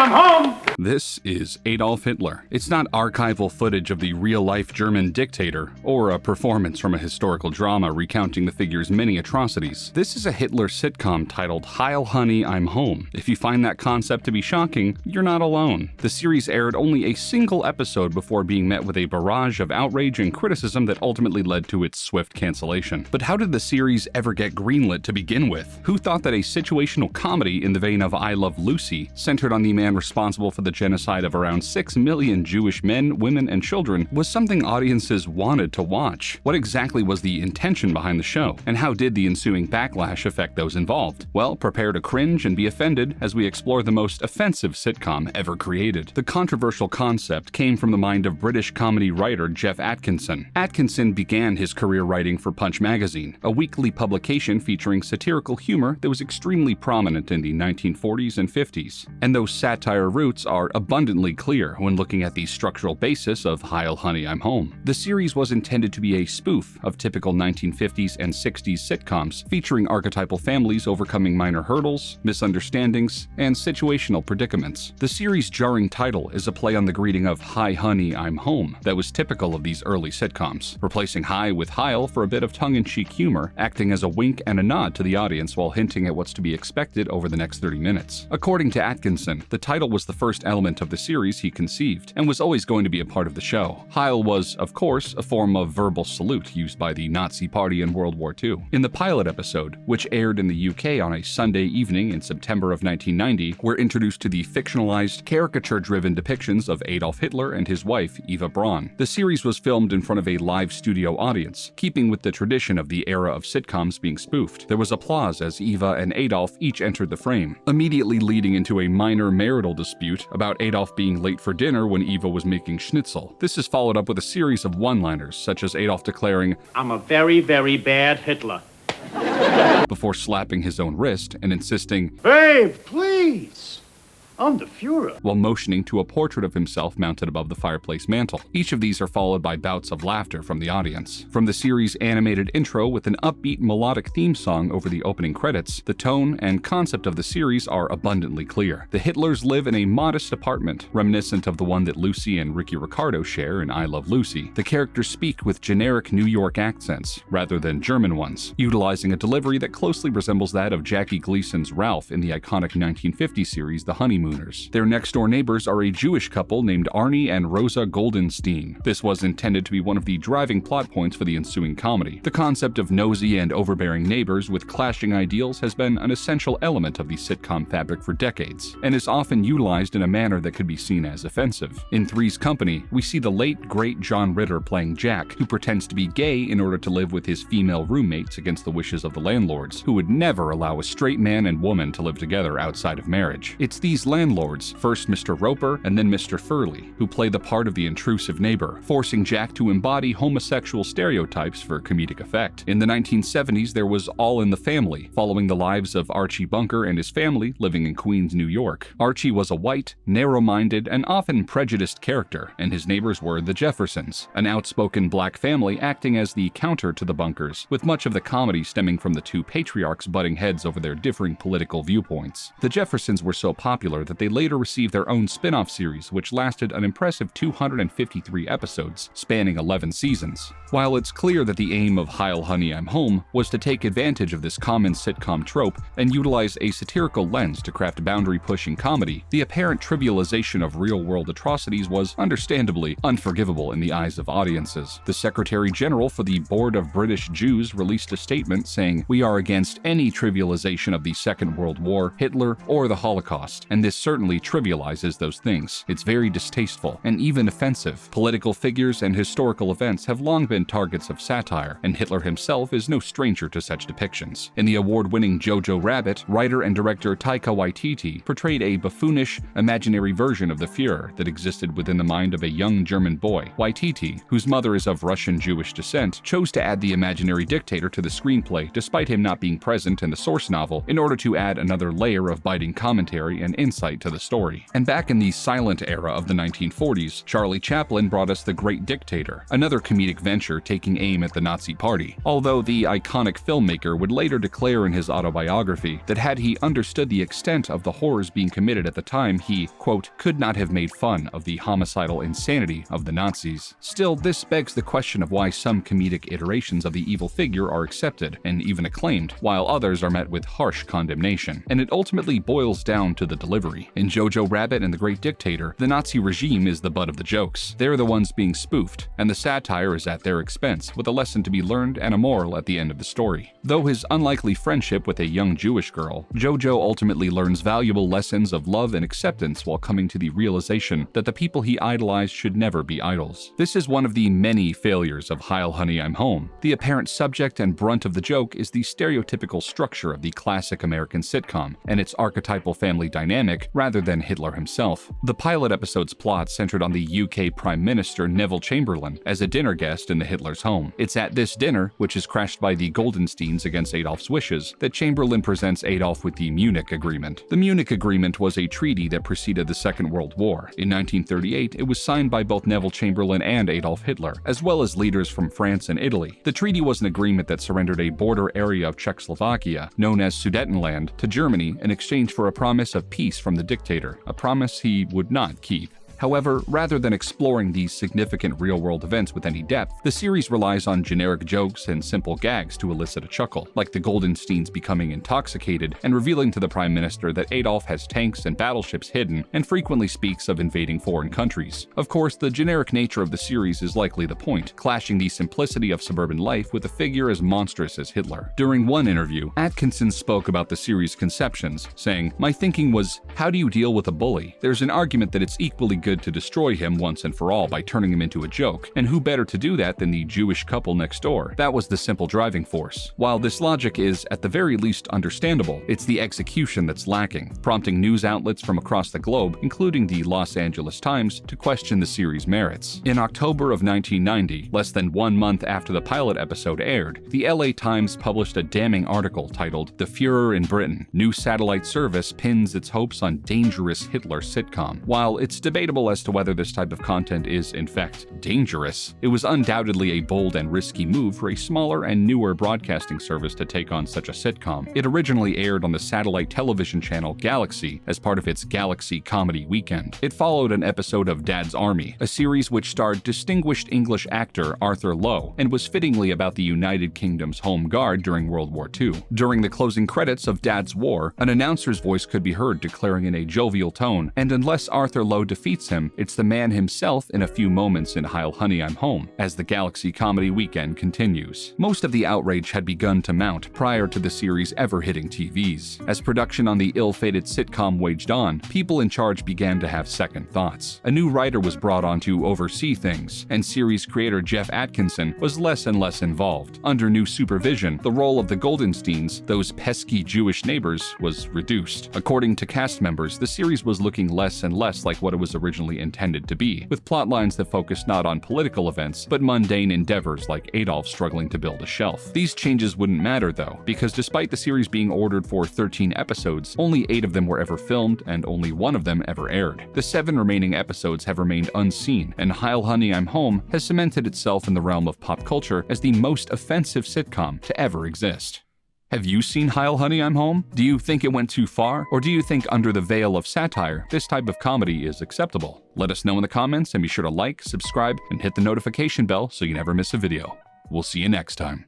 I'm home! This is Adolf Hitler. It's not archival footage of the real-life German dictator, or a performance from a historical drama recounting the figure's many atrocities. This is a Hitler sitcom titled Heil Honey I'm Home. If you find that concept to be shocking, you're not alone. The series aired only a single episode before being met with a barrage of outrage and criticism that ultimately led to its swift cancellation. But how did the series ever get greenlit to begin with? Who thought that a situational comedy in the vein of I Love Lucy, centered on the man responsible for the genocide of around 6 million Jewish men, women, and children, was something audiences wanted to watch? What exactly was the intention behind the show? And how did the ensuing backlash affect those involved? Well, prepare to cringe and be offended as we explore the most offensive sitcom ever created. The controversial concept came from the mind of British comedy writer Jeff Atkinson. Atkinson began his career writing for Punch magazine, a weekly publication featuring satirical humor that was extremely prominent in the 1940s and 50s. And those satire roots are abundantly clear when looking at the structural basis of Heil Honey I'm Home. The series was intended to be a spoof of typical 1950s and 60s sitcoms, featuring archetypal families overcoming minor hurdles, misunderstandings, and situational predicaments. The series' jarring title is a play on the greeting of Hi Honey I'm Home that was typical of these early sitcoms, replacing hi with Heil for a bit of tongue-in-cheek humor, acting as a wink and a nod to the audience while hinting at what's to be expected over the next 30 minutes. According to Atkinson, the title was the first element of the series he conceived, and was always going to be a part of the show. Heil was, of course, a form of verbal salute used by the Nazi Party in World War II. In the pilot episode, which aired in the UK on a Sunday evening in September of 1990, we're introduced to the fictionalized, caricature-driven depictions of Adolf Hitler and his wife, Eva Braun. The series was filmed in front of a live studio audience, keeping with the tradition of the era of sitcoms being spoofed. There was applause as Eva and Adolf each entered the frame, immediately leading into a minor marital dispute about Adolf being late for dinner when Eva was making schnitzel. This is followed up with a series of one-liners, such as Adolf declaring, I'm a very, very bad Hitler. before slapping his own wrist and insisting, Babe, please! I'm the Fuhrer. while motioning to a portrait of himself mounted above the fireplace mantel. Each of these are followed by bouts of laughter from the audience. From the series' animated intro with an upbeat melodic theme song over the opening credits, the tone and concept of the series are abundantly clear. The Hitlers live in a modest apartment, reminiscent of the one that Lucy and Ricky Ricardo share in I Love Lucy. The characters speak with generic New York accents, rather than German ones, utilizing a delivery that closely resembles that of Jackie Gleason's Ralph in the iconic 1950 series The Honeymooners. Their next-door neighbors are a Jewish couple named Arnie and Rosa Goldenstein. This was intended to be one of the driving plot points for the ensuing comedy. The concept of nosy and overbearing neighbors with clashing ideals has been an essential element of the sitcom fabric for decades, and is often utilized in a manner that could be seen as offensive. In Three's Company, we see the late, great John Ritter playing Jack, who pretends to be gay in order to live with his female roommates against the wishes of the landlords, who would never allow a straight man and woman to live together outside of marriage. It's these landlords, first Mr. Roper and then Mr. Furley, who play the part of the intrusive neighbor, forcing Jack to embody homosexual stereotypes for comedic effect. In the 1970s, there was All in the Family, following the lives of Archie Bunker and his family living in Queens, New York. Archie was a white, narrow-minded, and often prejudiced character, and his neighbors were the Jeffersons, an outspoken black family acting as the counter to the Bunkers, with much of the comedy stemming from the two patriarchs butting heads over their differing political viewpoints. The Jeffersons were so popular that they later received their own spin-off series, which lasted an impressive 253 episodes, spanning 11 seasons. While it's clear that the aim of Heil Honey I'm Home was to take advantage of this common sitcom trope and utilize a satirical lens to craft boundary-pushing comedy, the apparent trivialization of real-world atrocities was understandably unforgivable in the eyes of audiences. The Secretary General for the Board of British Jews released a statement saying, "We are against any trivialization of the Second World War, Hitler, or the Holocaust, and this certainly trivializes those things. It's very distasteful and even offensive. Political figures and historical events have long been targets of satire, and Hitler himself is no stranger to such depictions." In the award-winning Jojo Rabbit, writer and director Taika Waititi portrayed a buffoonish, imaginary version of the Führer that existed within the mind of a young German boy. Waititi, whose mother is of Russian Jewish descent, chose to add the imaginary dictator to the screenplay despite him not being present in the source novel in order to add another layer of biting commentary and insight insight to the story. And back in the silent era of the 1940s, Charlie Chaplin brought us The Great Dictator, another comedic venture taking aim at the Nazi Party. Although the iconic filmmaker would later declare in his autobiography that had he understood the extent of the horrors being committed at the time, he, quote, could not have made fun of the homicidal insanity of the Nazis. Still, this begs the question of why some comedic iterations of the evil figure are accepted and even acclaimed, while others are met with harsh condemnation. And it ultimately boils down to the delivery. In Jojo Rabbit and The Great Dictator, the Nazi regime is the butt of the jokes. They're the ones being spoofed, and the satire is at their expense, with a lesson to be learned and a moral at the end of the story. Though his unlikely friendship with a young Jewish girl, Jojo ultimately learns valuable lessons of love and acceptance while coming to the realization that the people he idolized should never be idols. This is one of the many failures of Heil Honey I'm Home. The apparent subject and brunt of the joke is the stereotypical structure of the classic American sitcom, and its archetypal family dynamic rather than Hitler himself. The pilot episode's plot centered on the UK Prime Minister Neville Chamberlain as a dinner guest in the Hitler's home. It's at this dinner, which is crashed by the Goldensteins against Adolf's wishes, that Chamberlain presents Adolf with the Munich Agreement. The Munich Agreement was a treaty that preceded the Second World War. In 1938, it was signed by both Neville Chamberlain and Adolf Hitler, as well as leaders from France and Italy. The treaty was an agreement that surrendered a border area of Czechoslovakia, known as Sudetenland, to Germany in exchange for a promise of peace from the dictator, a promise he would not keep. However, rather than exploring these significant real-world events with any depth, the series relies on generic jokes and simple gags to elicit a chuckle, like the Goldensteins becoming intoxicated and revealing to the Prime Minister that Adolf has tanks and battleships hidden and frequently speaks of invading foreign countries. Of course, the generic nature of the series is likely the point, clashing the simplicity of suburban life with a figure as monstrous as Hitler. During one interview, Atkinson spoke about the series' conceptions, saying, "My thinking was, how do you deal with a bully? There's an argument that it's equally good to destroy him once and for all by turning him into a joke, and who better to do that than the Jewish couple next door?" That was the simple driving force. While this logic is, at the very least, understandable, it's the execution that's lacking, prompting news outlets from across the globe, including the Los Angeles Times, to question the series' merits. In October of 1990, less than 1 month after the pilot episode aired, the LA Times published a damning article titled "The Führer in Britain: New Satellite Service Pins Its Hopes on Dangerous Hitler Sitcom." While it's debatable as to whether this type of content is, in fact, dangerous, it was undoubtedly a bold and risky move for a smaller and newer broadcasting service to take on such a sitcom. It originally aired on the satellite television channel Galaxy as part of its Galaxy Comedy Weekend. It followed an episode of Dad's Army, a series which starred distinguished English actor Arthur Lowe and was fittingly about the United Kingdom's Home Guard during World War II. During the closing credits of Dad's War, an announcer's voice could be heard declaring in a jovial tone, "And unless Arthur Lowe defeats him, it's the man himself in a few moments in Heil Honey I'm Home," as the Galaxy Comedy Weekend continues. Most of the outrage had begun to mount prior to the series ever hitting TVs. As production on the ill-fated sitcom waged on, people in charge began to have second thoughts. A new writer was brought on to oversee things, and series creator Jeff Atkinson was less and less involved. Under new supervision, the role of the Goldensteins, those pesky Jewish neighbors, was reduced. According to cast members, the series was looking less and less like what it was originally intended to be, with plotlines that focused not on political events, but mundane endeavors like Adolf struggling to build a shelf. These changes wouldn't matter though, because despite the series being ordered for 13 episodes, only 8 of them were ever filmed and only 1 of them ever aired. The 7 remaining episodes have remained unseen, and Heil Honey I'm Home has cemented itself in the realm of pop culture as the most offensive sitcom to ever exist. Have you seen Heil Honey I'm Home? Do you think it went too far? Or do you think under the veil of satire, this type of comedy is acceptable? Let us know in the comments, and be sure to like, subscribe, and hit the notification bell so you never miss a video. We'll see you next time.